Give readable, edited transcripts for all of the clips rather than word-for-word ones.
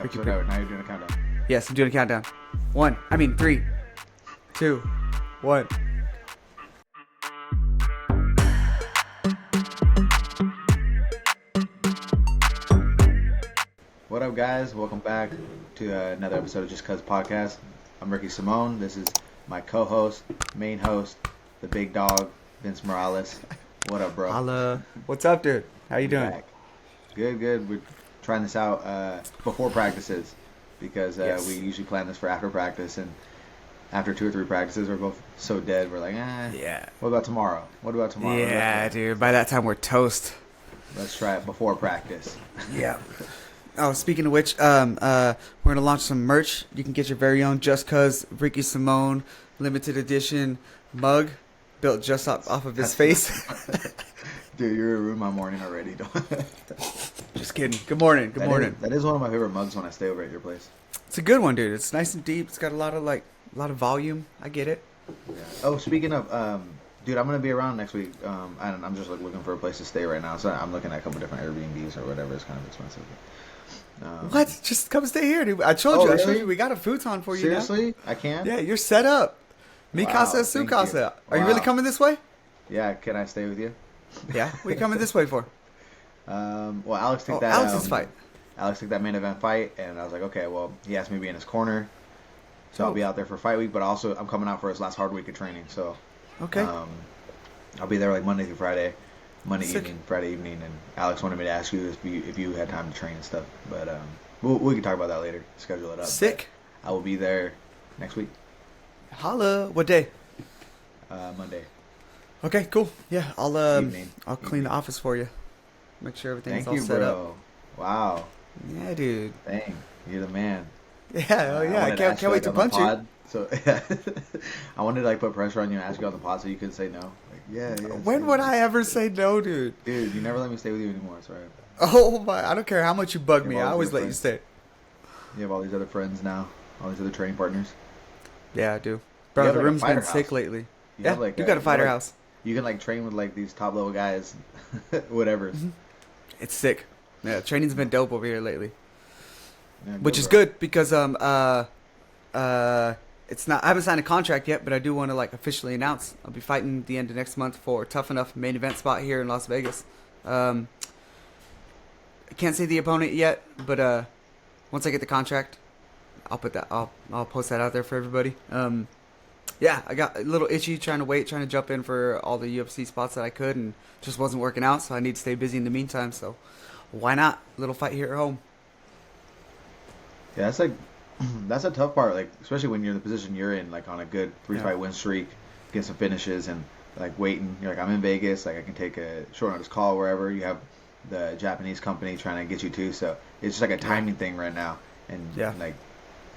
So now you're doing a countdown. Yes, I'm doing a countdown. 3, 2, 1. What up, guys? Welcome back to another episode of Just Cuz Podcast. I'm Ricky Simone. This is my co-host, main host, the big dog, Vince Morales. What up, bro? Holla. What's up, dude? How you doing? Back. Good. We're trying this out before practices because Yes. we usually plan this for after practice, and after 2 or 3 practices, we're both so dead. We're like, Yeah. What about tomorrow? Yeah, dude. By that time, we're toast. Let's try it before practice. Yeah. Oh, speaking of which, we're gonna launch some merch. You can get your very own Just Cuz Ricky Simone limited edition mug built just off of his face. Dude, you're gonna ruin my morning already. Just kidding. Good morning. Good morning. That is one of my favorite mugs when I stay over at your place. It's a good one, dude. It's nice and deep. It's got a lot of volume. I get it. Yeah. Oh, speaking of, dude, I'm gonna be around next week. I'm just looking for a place to stay right now. So I'm looking at a couple different Airbnbs or whatever. It's kind of expensive. What? Just come stay here, dude. I told you. Really? We got a futon for you now. Seriously? I can? Yeah, you're set up. Mi Wow, casa, su thank casa. you. Are you really Wow. coming this way? Yeah, can I stay with you? Yeah. What are you coming this way for? Well, Alex took that. Alex's fight. Alex took that main event fight, and I was like, okay, well, he asked me to be in his corner, so I'll be out there for fight week. But also, I'm coming out for his last hard week of training, so Okay. I'll be there like Monday through Friday, Sick. evening, Friday evening. And Alex wanted me to ask you if you had time to train and stuff, but we can talk about that later. Schedule it up. Sick. But I will be there next week, Holla. What day? Monday. Okay, cool. Yeah, I'll Evening. clean the office for you. Make sure everything's Thank all you, set bro. up. Wow, Yeah, dude. dang, you're the man. Yeah, oh yeah. I wanted ask can't wait to on the punch you. pod, so I wanted to put pressure on you and ask you on the pod so you could say no. Like, yeah. When would I ever say no, dude? Dude, you never let me stay with you anymore. It's alright. Oh my! I don't care how much you bug me. You're I always always let you different. stay. You have all these other friends now, all these other training partners. Yeah, I do. You Bro, have, the like, a room's been fighter sick house. lately. You Yeah, have, like, you got a fighter house. You can train with these top level guys, whatever. It's sick. Yeah, training's been dope over here lately. Yeah, Which go, is bro. good because it's not. I haven't signed a contract yet, but I do want to officially announce I'll be fighting the end of next month for Tough Enough main event spot here in Las Vegas. I can't say the opponent yet, but once I get the contract, I'll put that. I'll post that out there for everybody. Yeah, I got a little itchy trying to jump in for all the UFC spots that I could, and just wasn't working out. So I need to stay busy in the meantime. So why not? Little fight here at home. Yeah, that's a tough part. Especially when you're in the position you're in, on a good 3-fight win streak, get some finishes, and waiting. You're I'm in Vegas. I can take a short notice call wherever. You have the Japanese company trying to get you to. So it's just a timing thing right now. And Yeah.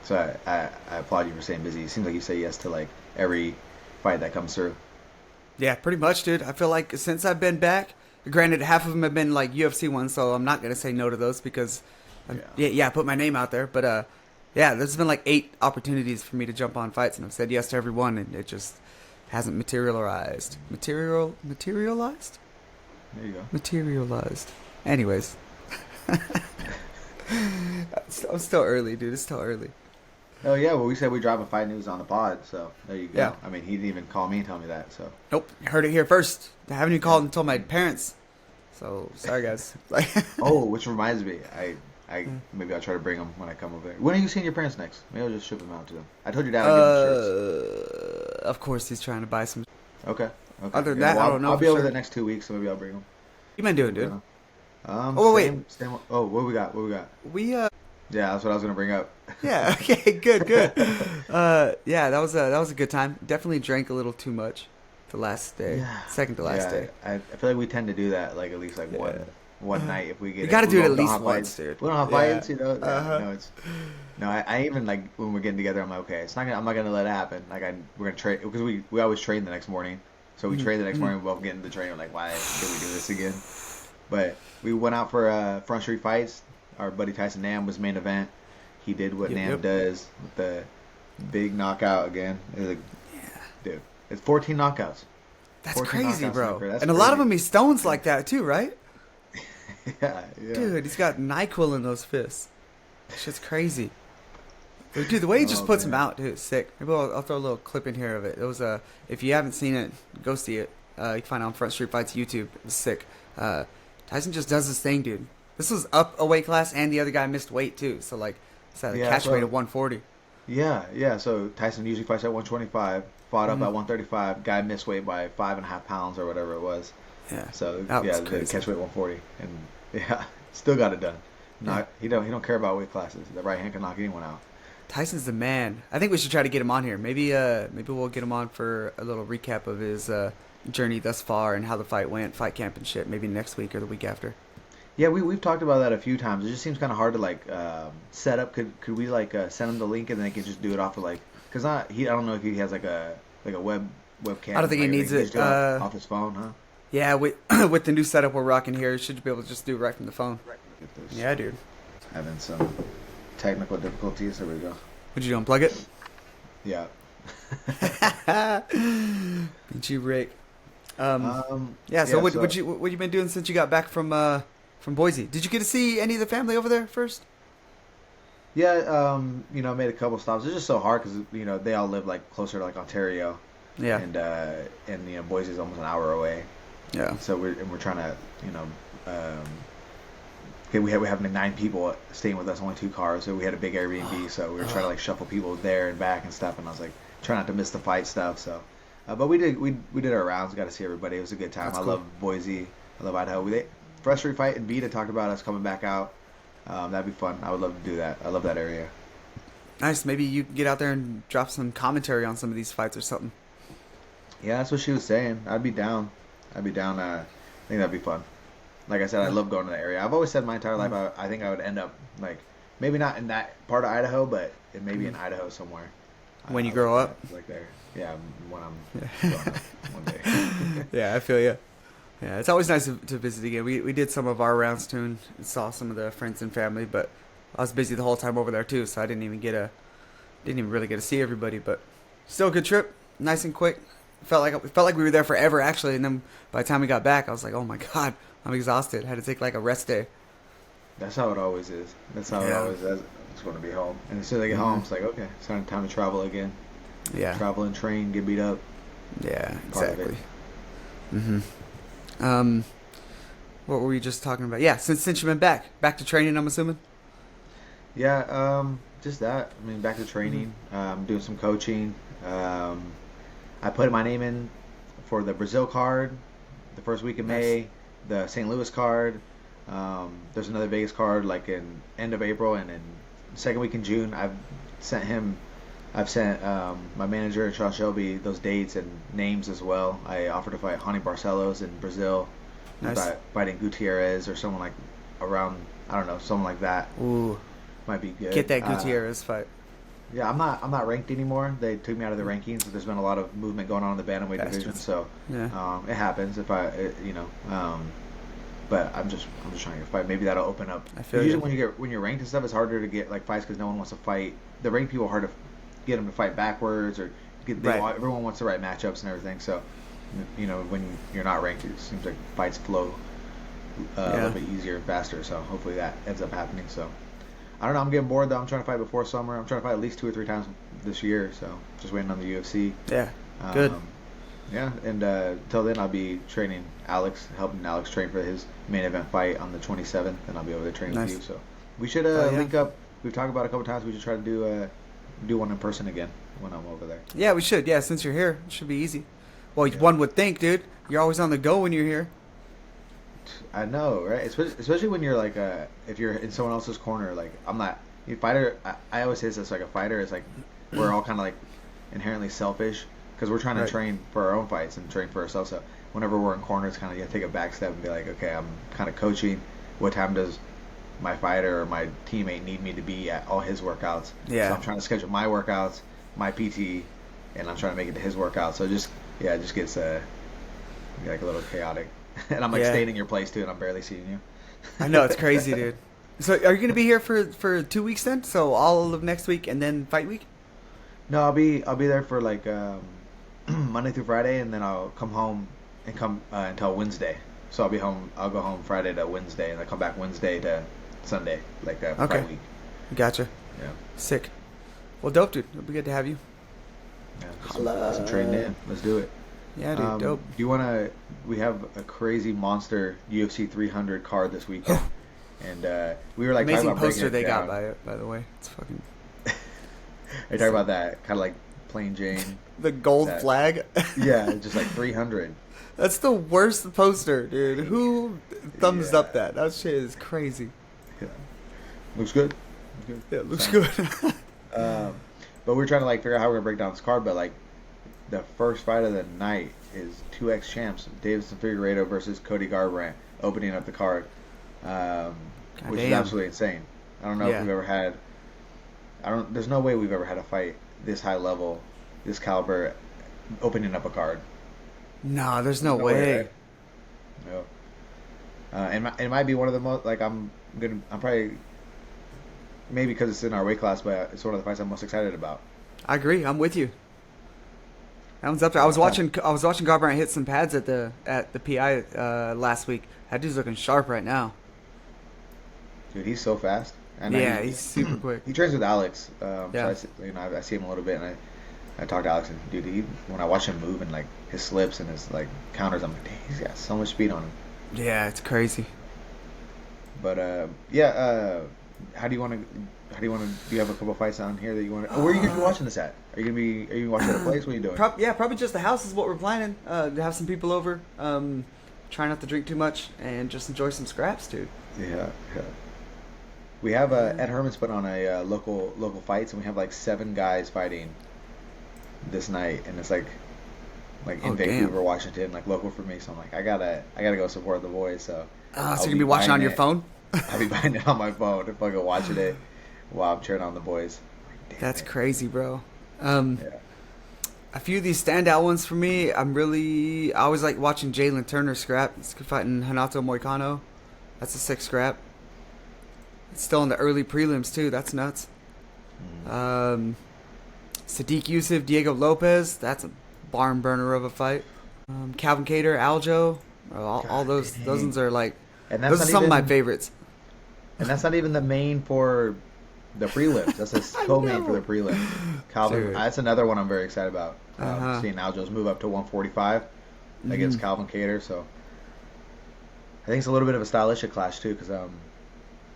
So I applaud you for staying busy. It seems like you say yes to every fight that comes through. Yeah, pretty much, dude. I feel like since I've been back, granted, half of them have been UFC ones, so I'm not gonna say no to those because, I put my name out there. But yeah, there's been 8 opportunities for me to jump on fights, and I've said yes to every one, and it just hasn't materialized. Materialized? There you go. Materialized. Anyways, I'm still early, dude. It's still early. Oh yeah, well we said we drop a fight news on the pod, so there you go. Yeah. I mean, he didn't even call me and tell me that. So Nope, you heard it here first. I haven't even called and told my parents. So sorry, guys. oh, which reminds me, I maybe I'll try to bring them when I come over there. When are you seeing your parents next? Maybe I'll just ship them out to them. I told your dad I'd give them shirts. Of course, he's trying to buy some. Okay. Other than that, I don't know I'll for be over sure. the next 2 weeks, so maybe I'll bring them. You been doing, dude? Oh wait. Oh, what we got? We Yeah, that's what I was gonna bring up. yeah. Okay. Good. Yeah, that was a good time. Definitely drank a little too much the last day. Yeah. Second to last day. I feel like we tend to do that at least one night if we get. You got to do it at we don't least have once, fights. dude. We don't have Yeah. fights, No, I even when we're getting together, I'm like, okay, I'm not gonna let it happen. We're gonna train because we always train the next morning. So we train the next morning. We both get in the train. We're like, why did we do this again? But we went out for Front Street Fights. Our buddy Tyson Nam was main event. He did what Nam does with the big knockout again. It was dude, it's 14 knockouts. That's 14 crazy, knockouts bro. That's and a lot of crazy. them he stones like that too, right? yeah. Dude, he's got NyQuil in those fists. Shit's crazy. Dude, the way he just Oh puts them man. out, dude, it's sick. Maybe I'll throw a little clip in here of it. It was if you haven't seen it, go see it. You can find it on Front Street Fights YouTube. It was sick. Tyson just does his thing, dude. This was up a weight class, and the other guy missed weight too. So like, it's at a Yeah, catch so weight of 140. yeah. So Tyson usually fights at 125. Fought up Mhm. at 135. Guy missed weight by 5.5 pounds or whatever it was. Yeah, So that was the crazy. catch weight 140, and yeah, still got it done. Not he don't care about weight classes. The right hand can knock anyone out. Tyson's the man. I think we should try to get him on here. Maybe we'll get him on for a little recap of his journey thus far and how the fight went, fight camp and shit. Maybe next week or the week after. Yeah, we've talked about that a few times. It just seems kind of hard to like set up. Could we like send him the link and then they can just do it off of like because I don't know if he has like a webcam. I don't think he needs it, Just do off his phone, huh? Yeah, with with the new setup we're rocking here, you should be able to just do it right from the phone. Get this. Yeah, dude. Having some technical difficulties. There we go. Would you unplug it? Yeah. Beat you, Rick. Yeah. So yeah, what you been doing since you got back from Boise? Did you get to see any of the family over there first? Yeah, made a couple stops. It's just so hard because they all live like closer to like Ontario, Yeah. and Boise is almost an hour away. Yeah. So we're trying to we have 9 people staying with us, only 2 cars. So we had a big Airbnb, so we were trying to like shuffle people there and back and stuff. And I was like trying not to miss the fight stuff. So, but we did our rounds. Got to see everybody. It was a good time. That's I cool. love Boise. I love Idaho. Fresh Street Fight and Vita talked about us coming back out. That'd be fun. I would love to do that. I love that area. Nice. Maybe you can get out there and drop some commentary on some of these fights or something. Yeah, that's what she was saying. I'd be down. I think that'd be fun. Like I said, I love going to the area. I've always said my entire life I think I would end up like maybe not in that part of Idaho, but maybe in Idaho somewhere. When you grow up? Like there. Yeah, when I'm growing up one day. Yeah, I feel you. Yeah, it's always nice to visit again. We did some of our rounds too and saw some of the friends and family, but I was busy the whole time over there too, so I didn't even really get to see everybody. But still a good trip, nice and quick. Felt like we were there forever actually, and then by the time we got back, I was like, oh my god, I'm exhausted. I had to take like a rest day. That's how it always is. That's how it always is. It's going to be home, and as soon as I get home, it's like okay, it's time to travel again. Yeah. Travel and train, get beat up. Yeah, Part of exactly. it. What were we just talking about? Yeah, since you've been back to training, I'm assuming. Yeah, just that. I mean, back to training, doing some coaching. I put my name in for the Brazil card the first week of May, the St. Louis card. There's another Vegas card like in end of April, and in second week in June. I've sent my manager Sean Shelby those dates and names as well. I offered to fight Hani Barcelos in Brazil, Nice. fighting Gutierrez or someone like around, I don't know, someone like that. Ooh, Might be good. get that Gutierrez fight. Yeah, I'm not ranked anymore. They took me out of the rankings. There's been a lot of movement going on in the bantamweight division, Bastards. so Yeah. it happens. But I'm just trying to fight. Maybe that'll open up. I feel Usually you. when you're ranked and stuff, it's harder to get like fights because no one wants to fight. The ranked people are hard to get them to fight backwards or Right. everyone wants the right matchups and everything. So when you're not ranked, it seems like fights flow a Yeah. little bit easier and faster. So hopefully that ends up happening. So. I don't know. I'm getting bored though. I'm trying to fight before summer. I'm trying to fight at least 2 or 3 times this year. So just waiting on the UFC. Yeah, good. Yeah, and till then I'll be training Alex, helping Alex train for his main event fight on the 27th, and I'll be over there training Nice. with you. So we should Yeah. link up. We've talked about it a couple times. We should try to do one in person again when I'm over there. Yeah, we should. Yeah, since you're here, it should be easy. Well, one would think, dude. You're always on the go when you're here. I know, right? Especially when you're like, if you're in someone else's corner. Like I'm not a fighter. I always say this like a fighter is like we're all kind of like inherently selfish because we're trying to Right. train for our own fights and train for ourselves. So whenever we're in corners, kind of you take a back step and be like, okay, I'm kind of coaching. What time does my fighter or my teammate need me to be at all his workouts? Yeah. So I'm trying to schedule my workouts, my PT, and I'm trying to make it to his workout. So it just gets like a little chaotic. And I'm like Yeah. staying in your place too, and I'm barely seeing you. I know, it's crazy, dude. So are you going to be here for 2 weeks then? So all of next week and then fight week? No, I'll be there for like Monday through Friday, and then I'll come home and come until Wednesday. So I'll be home. I'll go home Friday to Wednesday, and I come back Wednesday to Sunday, like that Okay. fight week. Gotcha. Yeah. Sick. Well, dope, dude. It'll be good to have you. Yeah. Get some trading in. Let's do it. Yeah, dude. Dope. Do you want to? We have a crazy monster UFC 300 card this weekend, and we were like talking Amazing about breaking poster it they down. got by the way. It's fucking I talk about that kind of like plain Jane. the gold That- flag. Yeah, just like 300. That's the worst poster, dude. Who thumbs Yeah. up that? That shit is crazy. Yeah. Looks good. Looks good. Yeah, it looks So, good. But we're trying to like figure out how we're gonna break down this card. But like, the first fight of the night is 2X champs Davison Figueiredo versus Cody Garbrandt opening up the card, which is damn. absolutely insane. I don't know if Yeah. we've ever had. There's no way we've ever had a fight this high level, this caliber, opening up a card. No, there's no No way. right? No. And it might be one of the most like I'm probably maybe because it's in our weight class, but it's one of the fights I'm most excited about. I agree. I'm with you. That one's up there. I was watching Garbrandt hit some pads at the PI last week. That dude's looking sharp right now. Dude, he's so fast. And Yeah, he's super quick. He trains with Alex. Yeah. So I see him a little bit, and I talked to Alex, and dude, when I watch him move and like his slips and his like counters, I'm like, dang, he's got so much speed on him. Yeah, it's crazy. But how do you want to? Do you have a couple fights on here that you want to? Where are you gonna be watching this at? Are you watching at a place? What are you doing? Probably just the house is what we're planning. To have some people over. Try not to drink too much and just enjoy some scraps, dude. Yeah. We have Ed Herman's put on a local fights, and we have like 7 guys fighting this night, and it's like in Vancouver, damn. Washington, like local for me. So I'm like, I gotta go support the boys. So So I'll you're gonna be watching buying on your it. phone? I'll be buying it on my phone if I go watching it while I'm cheering on the boys. Like, damn That's it. crazy, bro. Yeah. A few of these standout ones for me, I always like watching Jalen Turner scrap. He's fighting Hanato Moicano. That's a sick scrap. It's still in the early prelims too. That's nuts. Sadiq Yusuf, Diego Lopez. That's a barn burner of a fight. Calvin Cater, Aljo. All those ones are like. And Those are some of my favorites. And that's not even the main for the prelims. That's a co-main for the prelims. Calvin, Dude. that's another one I'm very excited about. Uh-huh. Seeing Aljo's move up to 145 against Calvin Cater. So I think it's a little bit of a stylistic clash too, because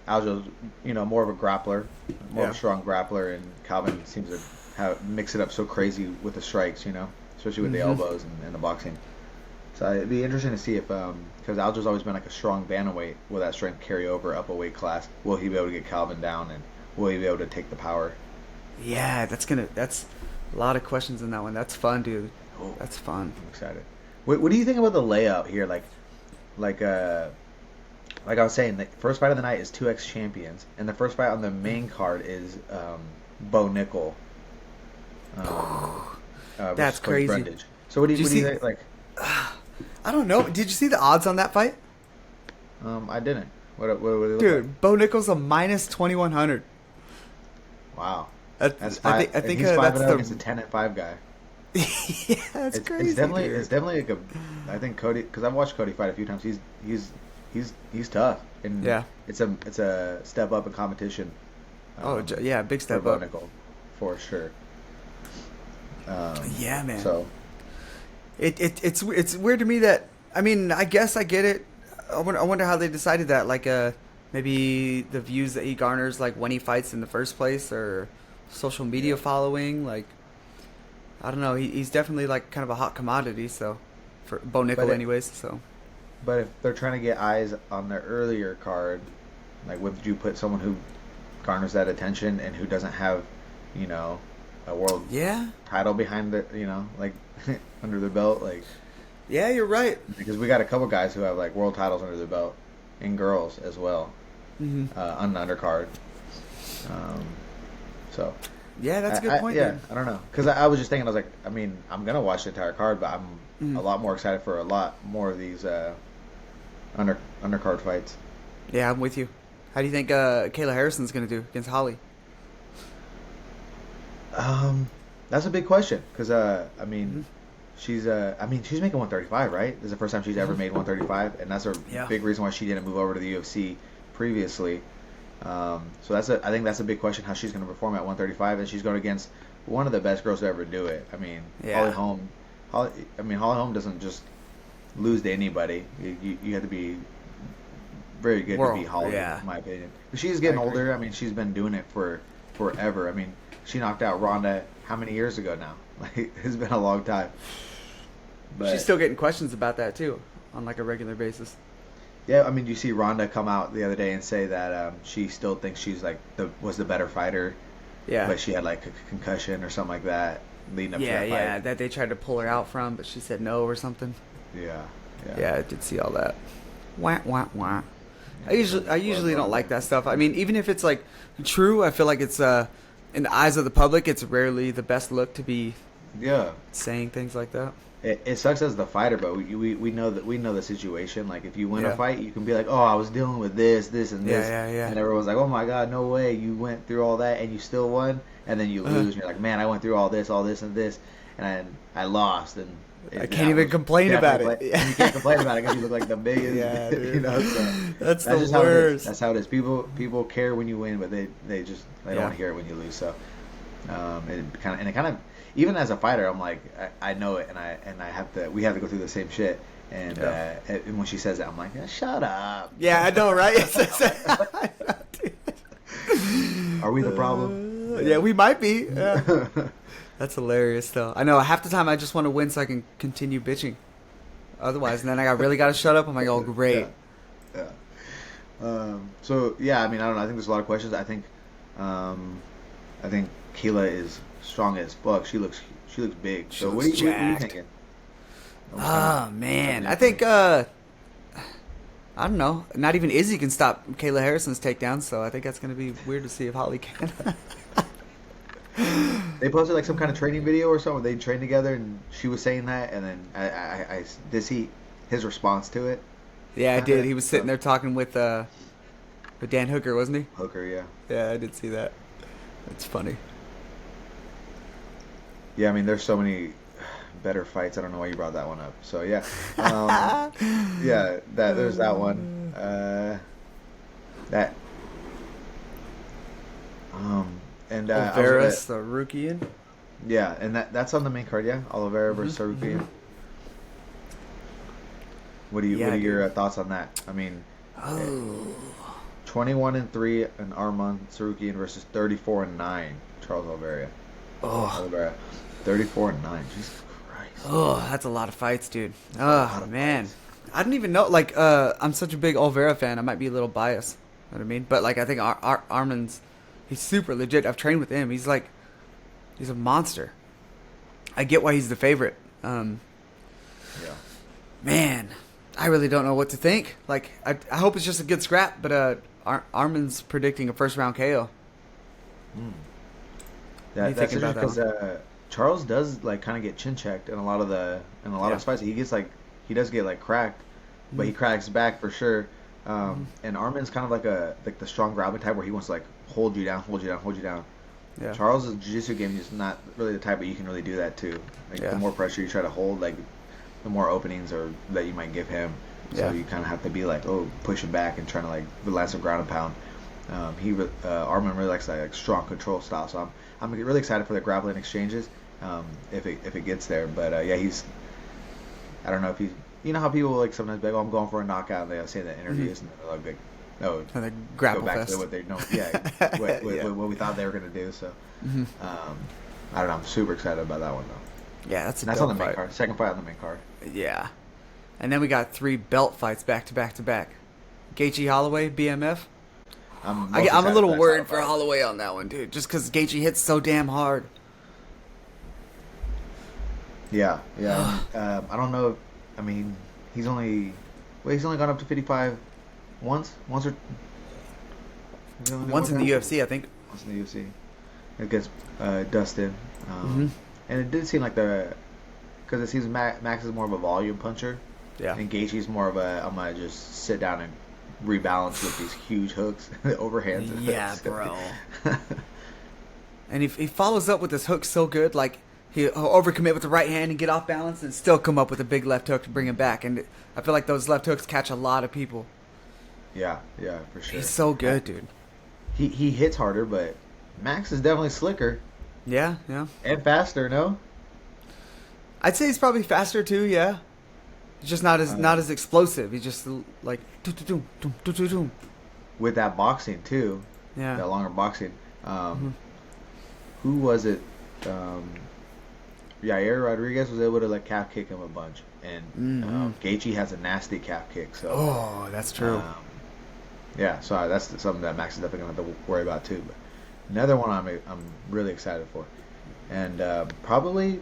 Aljo's more of a grappler, more of a strong grappler, and Calvin seems to mix it up so crazy with the strikes, especially with the elbows and the boxing. So it'd be interesting to see if, because Aljo's always been like a strong bantamweight, will that strength carry over up a weight class? Will he be able to get Calvin down, and will he be able to take the power? Yeah, that's a lot of questions in that one. That's fun, dude. Oh, That's fun. I'm excited. What do you think about the layout here? Like I was saying, the first fight of the night is 2X champions, and the first fight on the main card is Bo Nickel. That's versus Cody crazy. Brundage. So what do you think? Like, I don't know. Did you see the odds on that fight? I didn't. What do they look Dude, Bo Nickel's a minus 2100. like? Wow. That's Five, I think he's 5-0 that's the against a 10-5 guy. yeah, that's crazy. It's definitely like I think Cody, because I've watched Cody fight a few times. He's tough, and Yeah. it's a step up in competition. Yeah, big for step Bo up. Nickel, for sure. Yeah, man. So It's weird to me that I guess I get it. I wonder how they decided that. Like maybe the views that he garners like when he fights in the first place, or social media following. Like I don't know. He's definitely like kind of a hot commodity. So for Bo Nickel, anyways. So. but if they're trying to get eyes on their earlier card, like would you put someone who garners that attention and who doesn't have, a world title behind it, like under their belt, like. Yeah, you're right. Because we got a couple guys who have like world titles under their belt, and girls as well, on the undercard. So. Yeah, that's a good point. Yeah, dude. I don't know, because I was just thinking, I was like, I'm gonna watch the entire card, but I'm a lot more excited for a lot more of these undercard fights. Yeah, I'm with you. How do you think Kayla Harrison's gonna do against Holly? That's a big question, because she's she's making 135, right? This is the first time she's ever made 135, and that's a big reason why she didn't move over to the UFC previously. So I think that's a big question how she's going to perform at 135, and she's going against one of the best girls to ever do it. I mean, Yeah. Holly Holm doesn't just lose to anybody. You have to be very good to beat Holly, in my opinion. But she's getting older. I mean, she's been doing it for forever. I mean, she knocked out Ronda how many years ago now? Like, it's been a long time. But she's still getting questions about that too, on like a regular basis. yeah, I mean, you see Ronda come out the other day and say that she still thinks she's like was the better fighter. Yeah. But she had like a concussion or something like that leading up to that fight. Yeah, that they tried to pull her out from, but she said no or something. Yeah. Yeah, I did see all that. Wah wah wah. I usually don't like that stuff. I mean, even if it's like true, I feel like it's in the eyes of the public, it's rarely the best look to be saying things like that. It sucks as the fighter, but we know the situation. Like, if you win a fight, you can be like, oh, I was dealing with this, and this, and everyone's like, oh my god, no way, you went through all that and you still won, and then you lose, and you're like, man, I went through all this, and this, and I lost, and I can't even complain about it. And you can't complain about it because you look like the biggest. Dude. So that's the worst. That's how it is. People care when you win, but they don't want to hear it when you lose. So it kind of even as a fighter, I'm like, I know it, and we have to go through the same shit. And and when she says that, I'm like, shut up. Yeah, I know, right? Are we the problem? Yeah, we might be. Yeah. That's hilarious, though. I know half the time I just want to win so I can continue bitching. Otherwise, and then I really got to shut up. I'm like, oh, great. Yeah. So yeah, I mean, I don't know. I think there's a lot of questions. I think Kayla is strong as fuck. She looks big. So what are you thinking? Oh man, I think I don't know. Not even Izzy can stop Kayla Harrison's takedown. So I think that's gonna be weird to see if Holly can. They posted like some kind of training video or something. They trained together, and she was saying that, and then I did see his response to it. Yeah, I did. He was sitting there talking with Dan Hooker, wasn't he? Hooker, yeah. Yeah, I did see that. It's funny. Yeah, I mean, there's so many better fights. I don't know why you brought that one up. So yeah, there's that one. And Oliveira Sarukian. Yeah, and that's on the main card. Yeah, Oliveira versus Sarukian. What are your thoughts on that? I mean, 21-3 and Arman Sarukian versus 34-9 Charles Oliveira. Oliveira, 34-9. Jesus Christ. Oh, that's a lot of fights, dude. Oh man, I don't even know. Like, I'm such a big Oliveira fan. I might be a little biased. You know what I mean? But like, I think Arman's. He's super legit. I've trained with him. He's a monster. I get why he's the favorite. Man, I really don't know what to think. Like, I hope it's just a good scrap, but Arman's predicting a first round KO. Yeah, that's interesting because Charles does like kind of get chin checked in a lot of his fights. He does get like cracked, but he cracks back for sure. And Arman's kind of like the strong grappling type where he wants to like hold you down. Yeah. Charles' jiu-jitsu game is not really the type, but you can really do that too. Like the more pressure you try to hold, like the more openings that you might give him. So you kind of have to be like, push him back and trying to like land some ground and pound. Arman really likes like strong control style. So I'm really excited for the grappling exchanges if it gets there. But I don't know if he's. You know how people like sometimes be like, I'm going for a knockout, and they'll say that in interviews, and they're like, and they grapple go back fest. to what they know, what we thought they were gonna do. So, I don't know. I'm super excited about that one though. Yeah, that's on the main card. Second fight on the main card. Yeah, and then we got 3 belt fights back to back to back. Gaethje Holloway, BMF. I'm a little worried for Holloway on that one, dude, just because Gaethje hits so damn hard. Yeah. I don't know. I mean, he's only gone up to 55 once in the UFC, I think. Once in the UFC against Dustin, and it did seem like because it seems Max is more of a volume puncher, and Gaethje's more of a I'm gonna just sit down and rebalance with these huge hooks, overhands. Yeah, bro. And he follows up with this hook so good, like. He'll overcommit with the right hand and get off balance and still come up with a big left hook to bring him back. And I feel like those left hooks catch a lot of people. Yeah, for sure. He's so good, dude. he hits harder, but Max is definitely slicker Yeah, yeah. and faster. No, I'd say he's probably faster too. Yeah, he's just not as explosive. He's just like doo doo doo doo. with that boxing too, Yeah. that longer boxing. Mhm. Who was it? Yair Rodriguez was able to like calf kick him a bunch, and Gaethje has a nasty calf kick. So, Oh, that's true. yeah, so that's something that Max is definitely gonna have to worry about too. But another one I'm really excited for, and probably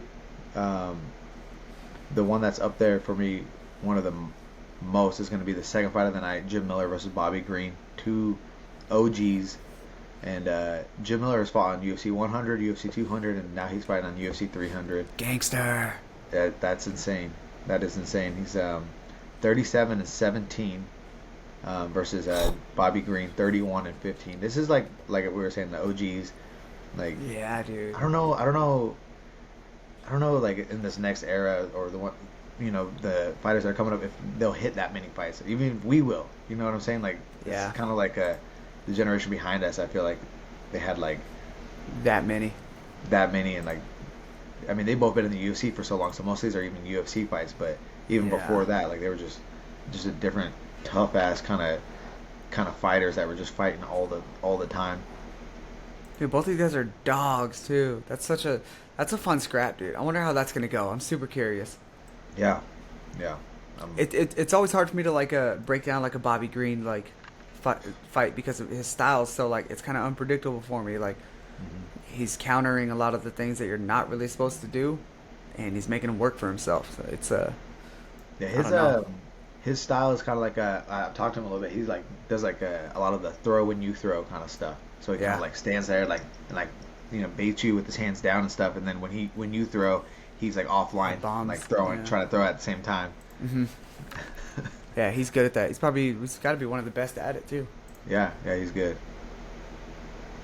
the one that's up there for me, one of the most is going to be the second fight of the night, Jim Miller versus Bobby Green, two OGs. And Jim Miller has fought on UFC 100, UFC 200, and now he's fighting on UFC 300. Gangster. That's insane. That is insane. He's 37 and 17 versus Bobby Green, 31 and 15. This is like we were saying, the OGs. Like, Yeah, dude. I don't know. Like in this next era or the one, the fighters that are coming up, if they'll hit that many fights. Even if we will. You know what I'm saying? Like, Yeah. it's kind of like the generation behind us. I feel like they had like That many. and like, I mean, they've both been in the UFC for so long, so most of these are even UFC fights. But even Yeah. before that, like, they were just a different tough ass kind of fighters that were just fighting all the time. Dude, both of these guys are dogs too. That's a fun scrap, dude. I wonder how that's gonna go. I'm super curious. Yeah. It's always hard for me to like break down like a Bobby Green like fight because of his style. So like it's kind of unpredictable for me. Like he's countering a lot of the things that you're not really supposed to do, and he's making them work for himself. So it's Yeah, I don't know. his style is kind of like I've talked to him a little bit. He's like does like a lot of the throw when you throw kind of stuff. So he kind Yeah. of like stands there like and like baits you with his hands down and stuff. And then when you throw, he's like offline, Bombs, like throwing, yeah. trying to throw at the same time. hmm yeah, he's good at that. He's got to be one of the best at it too. Yeah, he's good.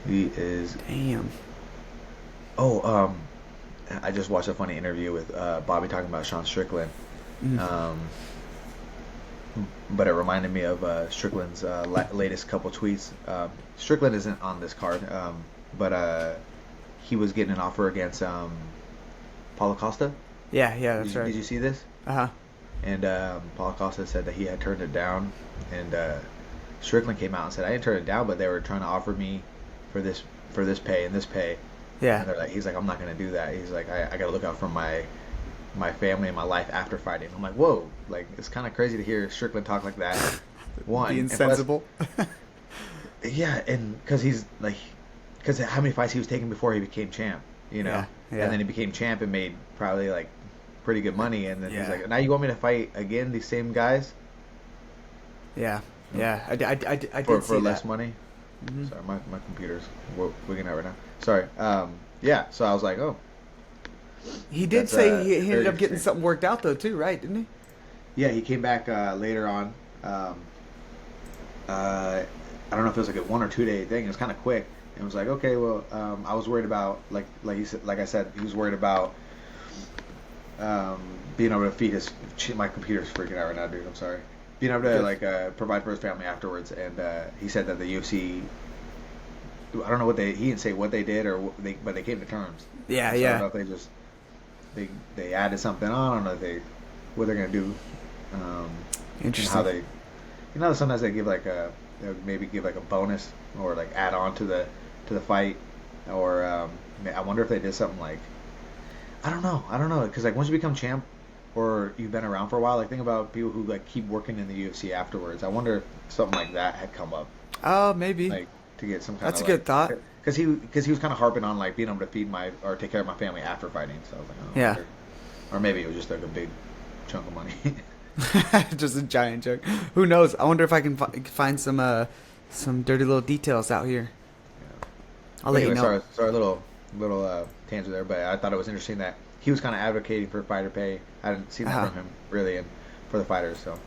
He is. Damn. Oh, I just watched a funny interview with Bobby talking about Sean Strickland. Mhm. But it reminded me of Strickland's latest couple tweets. Strickland isn't on this card, but he was getting an offer against Paulo Costa. Yeah, that's right. Did you see this? Uh-huh. And Paulo Costa said that he had turned it down, and Strickland came out and said, "I didn't turn it down, but they were trying to offer me for this pay and this pay." Yeah. And he's like, "I'm not gonna do that." He's like, "I gotta look out for my family and my life after fighting." I'm like, whoa, like it's kind of crazy to hear Strickland talk like that. One, Be and plus- insensible. yeah, and because how many fights he was taking before he became champ, Yeah. and then he became champ and made probably like pretty good money, and then he's Yeah. like, now you want me to fight again these same guys Yeah. I did for see less that. money? Mhm. Sorry, my computer's wigging out right now. Sorry. Yeah, so I was like, oh. He did That's, say he very ended up getting interesting. something worked out though too, right? Didn't he? Yeah, he came back later on. I don't know if it was like a 1 or 2 day thing. It was kind of quick. And it was like, okay, well, I was worried about like he said, like I said, he was worried about being able to feed his. My computer's freaking out right now, dude. I'm sorry. Being able to Good. like provide for his family afterwards, and he said that the UFC. I don't know what he didn't say what they did but they came to terms. Yeah, So I yeah. don't know if they just they added something on. I don't know if what they're gonna do. Interesting. And how they, sometimes they give like they'll maybe give like a bonus or like add on to the fight, or I wonder if they did something like, I don't know, because like once you become champ or you've been around for a while, like think about people who like keep working in the UFC afterwards. I wonder if something like that had come up, Oh, maybe. like to get some kind That's of a good thought. because he was kind of harping on like being able to feed or take care of my family after fighting. So I was like, oh, I Yeah. wonder. Or maybe it was just like a big chunk of money. Just a giant joke. Who knows? I wonder if I can find some dirty little details out here. I'll let you know. Sorry, little tangent there, but I thought it was interesting that he was kind of advocating for fighter pay. I didn't see that Uh-huh. from him really, and for the fighters. So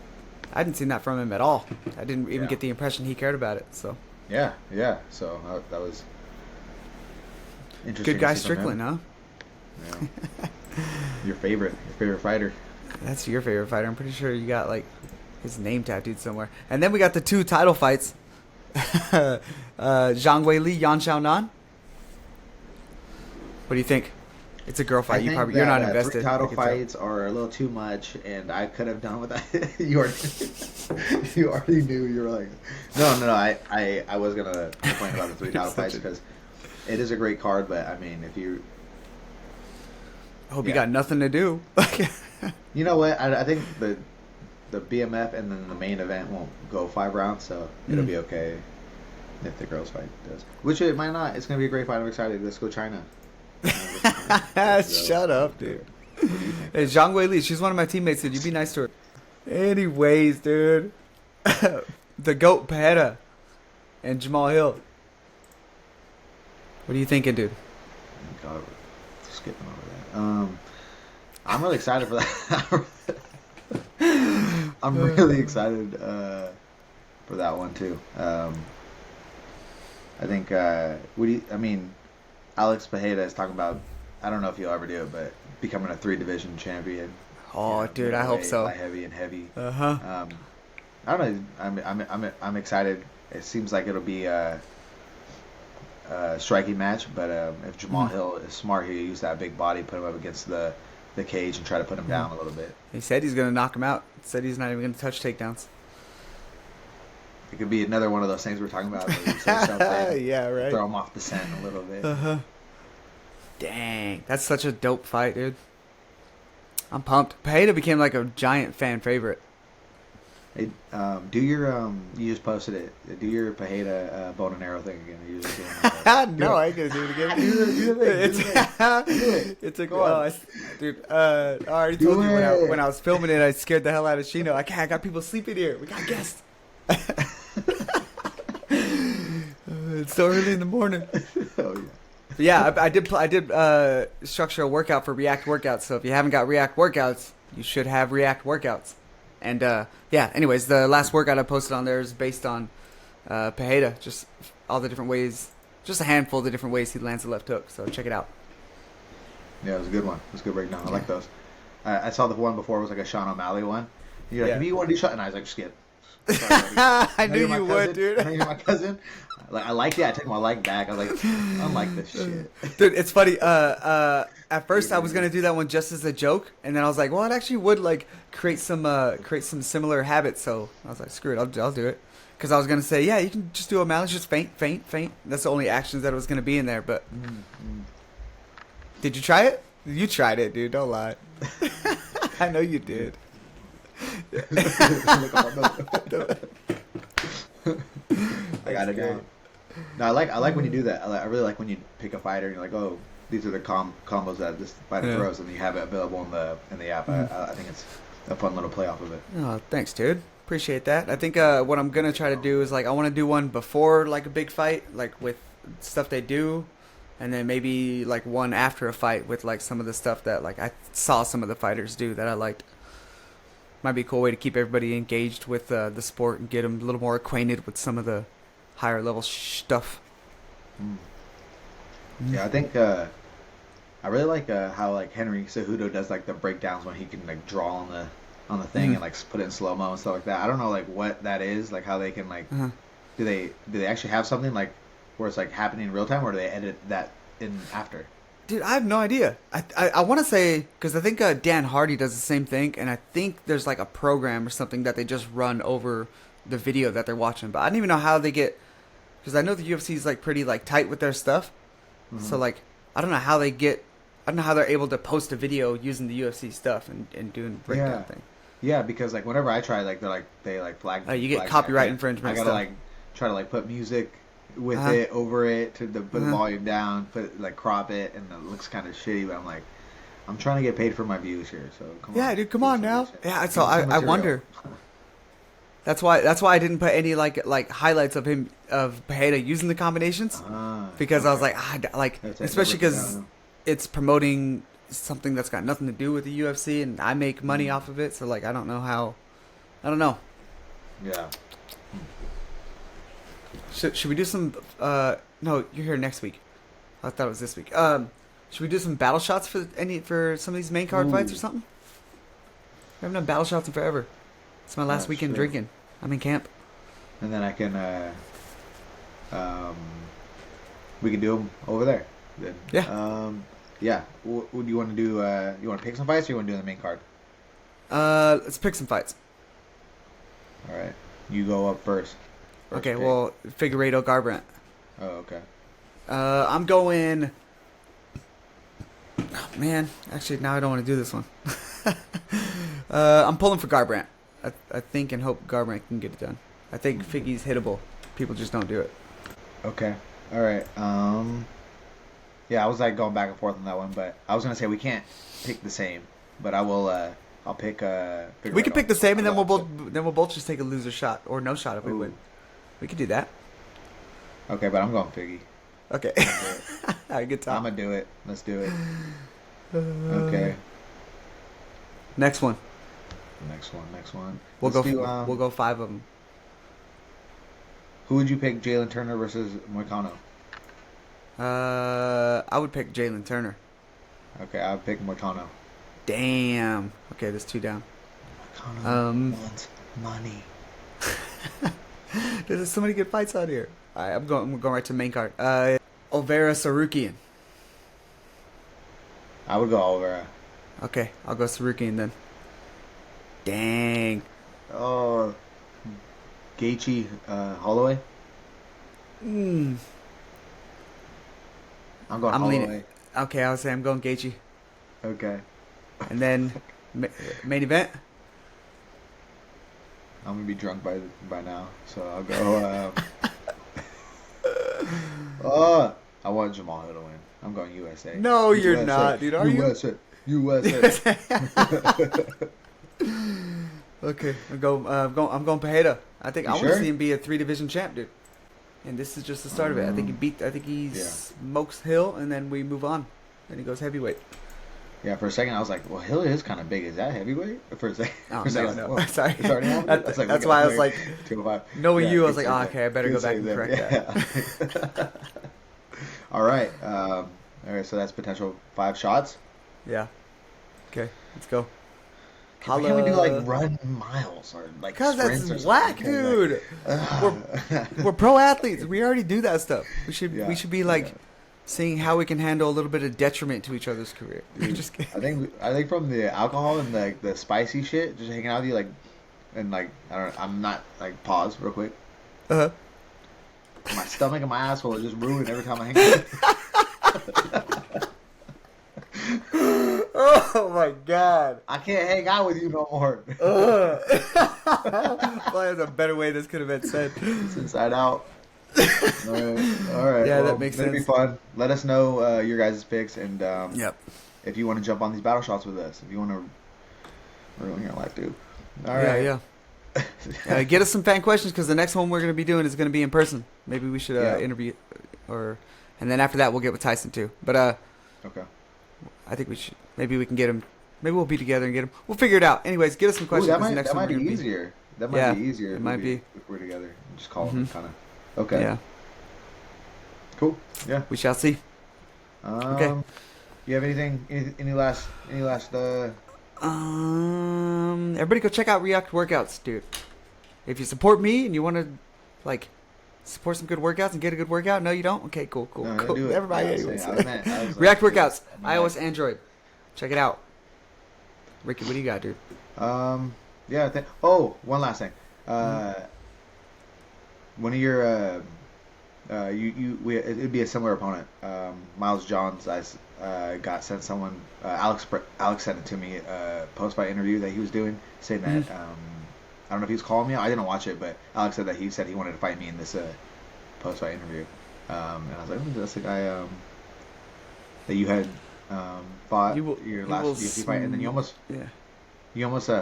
I hadn't seen that from him at all. I didn't even Yeah. get the impression he cared about it. So yeah. So that was interesting. good guy to see from Strickland, him. huh? Yeah. your favorite fighter. That's your favorite fighter. I'm pretty sure you got like his name tattooed somewhere. And then we got the 2 title fights. Zhang Weili, Yan Xiaonan. What do you think? It's a girl fight. You're not invested. 3 title fights are a little too much, and I could have done with that. you already knew. You were like, no. I was gonna complain about the 3 title fights because it is a great card, but I mean, if you, I hope you got nothing to do. You know what? I think the BMF and then the main event won't go 5 rounds, so it'll be okay if the girls fight does. Which it might not. It's gonna be a great fight. I'm excited. Let's go China. Shut up, dude. Hey, Zhang Weili, she's one of my teammates, dude. You be nice to her. Anyways, dude. The GOAT Pereira and Jamal Hill. What are you thinking, dude? God, skipping over that. I'm really excited for that. I'm really excited for that one too. I think. Alex Pereira is talking about. I don't know if he'll ever do it, but becoming a 3-division champion. Oh, dude, I hope so. Light heavy and heavy. Uh-huh. I don't know. I'm excited. It seems like it'll be a striking match, but if Jamal Hill is smart, he'll use that big body, put him up against the cage, and try to put him down a little bit. He said he's gonna knock him out. Said he's not even gonna touch takedowns. It could be another one of those things we're talking about. Yeah, right. Throw him off the scent a little bit. Uh-huh. Dang, that's such a dope fight, dude. I'm pumped. Pereira became like a giant fan favorite. Hey, do your you just posted it. Do your Pereira bow and arrow thing again. You just no, I ain't gonna do it again. It's a dude. I already told you when I was filming it, I scared the hell out of Shino. I got people sleeping here. We got guests. It's so early in the morning. Oh yeah. But yeah, I did structure a workout for React workouts. So if you haven't got React workouts, you should have React workouts. And yeah, anyways, the last workout I posted on there is based on Pereira, just all the different ways, just a handful of the different ways he lands the left hook. So check it out. Yeah, it was a good one. It was a good breakdown. I like those. I saw the one before. It was like a Sean O'Malley one. You're like, if you want to do shot, and I was like, skip. I knew you would, dude. I know you're my cousin. Like, I like it. I take my like back. I was like, I don't like this shit. Dude, it's funny. At first I was gonna do that one just as a joke, and then I was like, well, it actually would like create some similar habits. So I was like, screw it, I'll do it. Because I was gonna say, yeah, you can just do O'Malley, just feint. That's the only actions that was gonna be in there. But did you try it? You tried it, dude. Don't lie. I know you did. I got it down. No, I like when you do that. I really like when you pick a fighter and you're like, oh, these are the combos that this fighter throws, and you have it available in the app. I think it's a fun little play off of it. Oh, thanks, dude. Appreciate that. I think what I'm gonna try to do is like I want to do one before like a big fight, like with stuff they do, and then maybe like one after a fight with like some of the stuff that like I saw some of the fighters do that I liked. Might be a cool way to keep everybody engaged with the sport and get them a little more acquainted with some of the higher level stuff. Yeah, I think I really like how like Henry Cejudo does like the breakdowns when he can like draw on the thing and like put it in slow mo and stuff like that. I don't know like what that is, like how they can like do they actually have something like where it's like happening in real time, or do they edit that in after? Dude, I have no idea. I want to say, because I think Dan Hardy does the same thing, and I think there's like a program or something that they just run over the video that they're watching. But I don't even know how they get, because I know the UFC is like pretty like tight with their stuff. So like, I don't know how they're able to post a video using the UFC stuff and doing breakdown thing. Yeah, because like whenever I try, like they flag. You get copyright infringement. I gotta like try to like put music with it over it to put the volume down, crop it, and it looks kind of shitty. But I'm like, I'm trying to get paid for my views here, so come on. Yeah, dude, come on now. Yeah, so I wonder. That's why I didn't put any like highlights of Pereira using the combinations because I was like especially because it's promoting something that's got nothing to do with the UFC, and I make money off of it. So like I don't know. Yeah. Should we do some? No, you're here next week. I thought it was this week. Should we do some battle shots for some of these main card fights or something? I haven't done battle shots in forever. It's my last weekend drinking. I'm in camp. And then I can Um, we can do them over there. Then. Yeah. Yeah. What do you want to do? You want to pick some fights, or you want to do the main card? Let's pick some fights. All right. You go up first. Okay. Pick. Well, Figueiredo Garbrandt. Oh, okay. I'm going. Oh, man, actually, now I don't want to do this one. I'm pulling for Garbrandt. I think and hope Garbrandt can get it done. I think Figgy's hittable. People just don't do it. Okay. All right. Yeah, I was like going back and forth on that one, but I was gonna say we can't pick the same, but I will. I'll pick. We can pick the same, and then we'll both just take a loser shot or no shot if we win. We could do that. Okay, but I'm going Figgy. Okay. All right, good time. I'm gonna do it. Let's do it. Okay. Next one. Next one. We'll Let's we'll go 5 of them. Who would you pick, Jalen Turner versus Moicano? I would pick Jalen Turner. Okay, I would pick Moicano. Damn. Okay, there's 2 down. Moicano wants money. There's so many good fights out here. All right, I'm going right to the main card. Olvera Sarukian. I would go Olvera. Okay, I'll go Sarukian then. Dang. Oh, Gaethje, Holloway. Mm. I'm going I'm Holloway. leaning. Okay, I'll say I'm going Gaethje. Okay. And then main event. I'm gonna be drunk by now, so I'll go. Oh, I want Jamal Hill to win. I'm going USA. No, USA. you're not, dude. Are you? USA. Okay, I'm going Pajeda. I think I want to sure? see him be a 3-division champ, dude. And this is just the start of it. I think he smokes Hill, and then we move on. Then he goes heavyweight. Yeah, for a second I was like, well, Hill is kind of big. Is that heavyweight? For a second. Oh, for a second, no. I was like, Sorry. It's already happened? That's why I was like, 205. knowing you, I was like, good oh, save okay, I better there. go back and Good correct save that. there. All right. All right, so that's potential 5 shots. Yeah. Okay, let's go. Why can't we do like run miles or like Because sprints that's or whack, something? dude. We're pro athletes. We already do that stuff. We should be like seeing how we can handle a little bit of detriment to each other's career. Dude, Just I think from the alcohol and the spicy shit, just hanging out with you like, and like I'm not like pause real quick. uh-huh. My stomach and my asshole are just ruined every time I hang out. Oh my god. I can't hang out with you no more. Well, there's a better way this could have been said. It's inside out. All right. Yeah, well, that makes it'll sense. be fun. Let us know your guys' picks and Yep. if you want to jump on these battle shots with us. If you want to ruin your life, dude. All right. Yeah. Get us some fan questions because the next one we're going to be doing is going to be in person. Maybe we should interview and then after that we'll get with Tyson too. But Okay. I think we should. Maybe we can get him. Maybe we'll be together and get him. We'll figure it out. Anyways, get us some questions. Ooh, The next that one might we're be gonna easier. That might be easier. It might be. If we're together. Just call them kind of. Okay. Yeah. Cool. Yeah. We shall see. Okay. You have anything? Any last? Everybody go check out React Workouts, dude. If you support me and you want to, like, support some good workouts and get a good workout, no, you don't. Okay, cool. No, Cool. do it. Everybody, Yeah, anyways. I was React like, Workouts, I iOS, Android. Check it out. Ricky, what do you got, dude? Yeah. One last thing. One of your it'd be a similar opponent. Miles Johns. I got sent someone. Alex sent it to me. Post fight interview that he was doing, saying that I don't know if he was calling me out. I didn't watch it, but Alex said he wanted to fight me in this post fight interview. And I was like, oh, that's the guy that you had fought your last UFC fight, and then you almost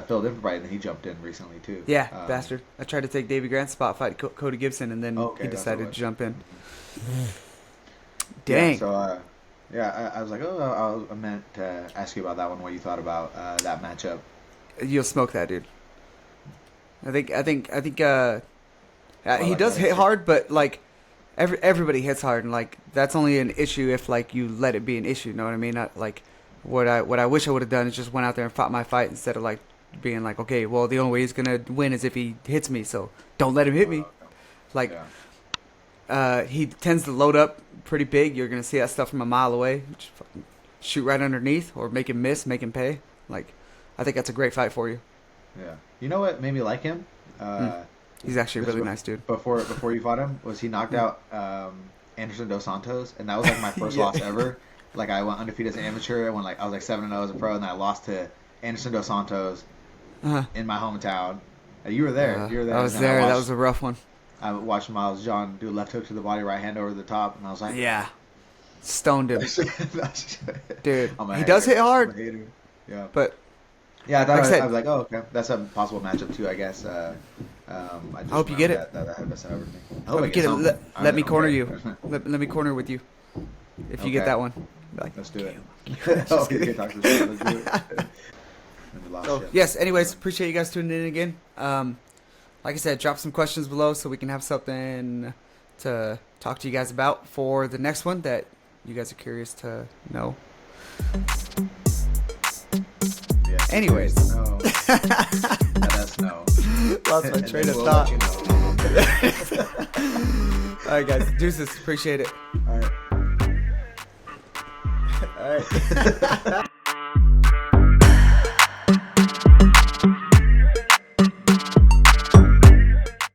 filled in for fight, and then he jumped in recently too. Yeah, bastard. I tried to take Davey Grant's spot, fight Cody Gibson, and then he decided to jump in. Dang. Yeah, so I was like, I meant to ask you about that one. What you thought about that matchup? You'll smoke that, dude. I think he does hit hard, but like everybody hits hard, and like that's only an issue if like you let it be an issue. You know what I mean? Not like what I wish I would have done is just went out there and fought my fight instead of like being like, okay, well the only way he's gonna win is if he hits me, so don't let him hit me. Like, He tends to load up pretty big. You're gonna see that stuff from a mile away. Just fucking shoot right underneath, or make him miss, make him pay. Like, I think that's a great fight for you. Yeah. You know what made me like him? He's actually a really nice dude. Before you fought him, was he knocked out Anderson Dos Santos, and that was like my first loss ever. Like I went undefeated as an amateur. I was like 7-0 as a pro, and I lost to Anderson Dos Santos in my hometown. You were there. You were there. I was there. That was a rough one. I watched Miles John do a left hook to the body, right hand over the top, and I was like, yeah, stoned him, dude. He does hit hard. Yeah, but yeah, I was like, oh, okay, that's a possible matchup too, I guess. I hope you get it. That had been over to me. I hope you get it. Let me corner you. Let me corner with you. If you get that one, like, let's do it. Let's do it. Yes. Anyways, appreciate you guys tuning in again. Like I said, drop some questions below so we can have something to talk to you guys about for the next one that you guys are curious to know. Yeah, anyways. Let us know. Lost my train of thought. All right, guys. Deuces. Appreciate it. All right.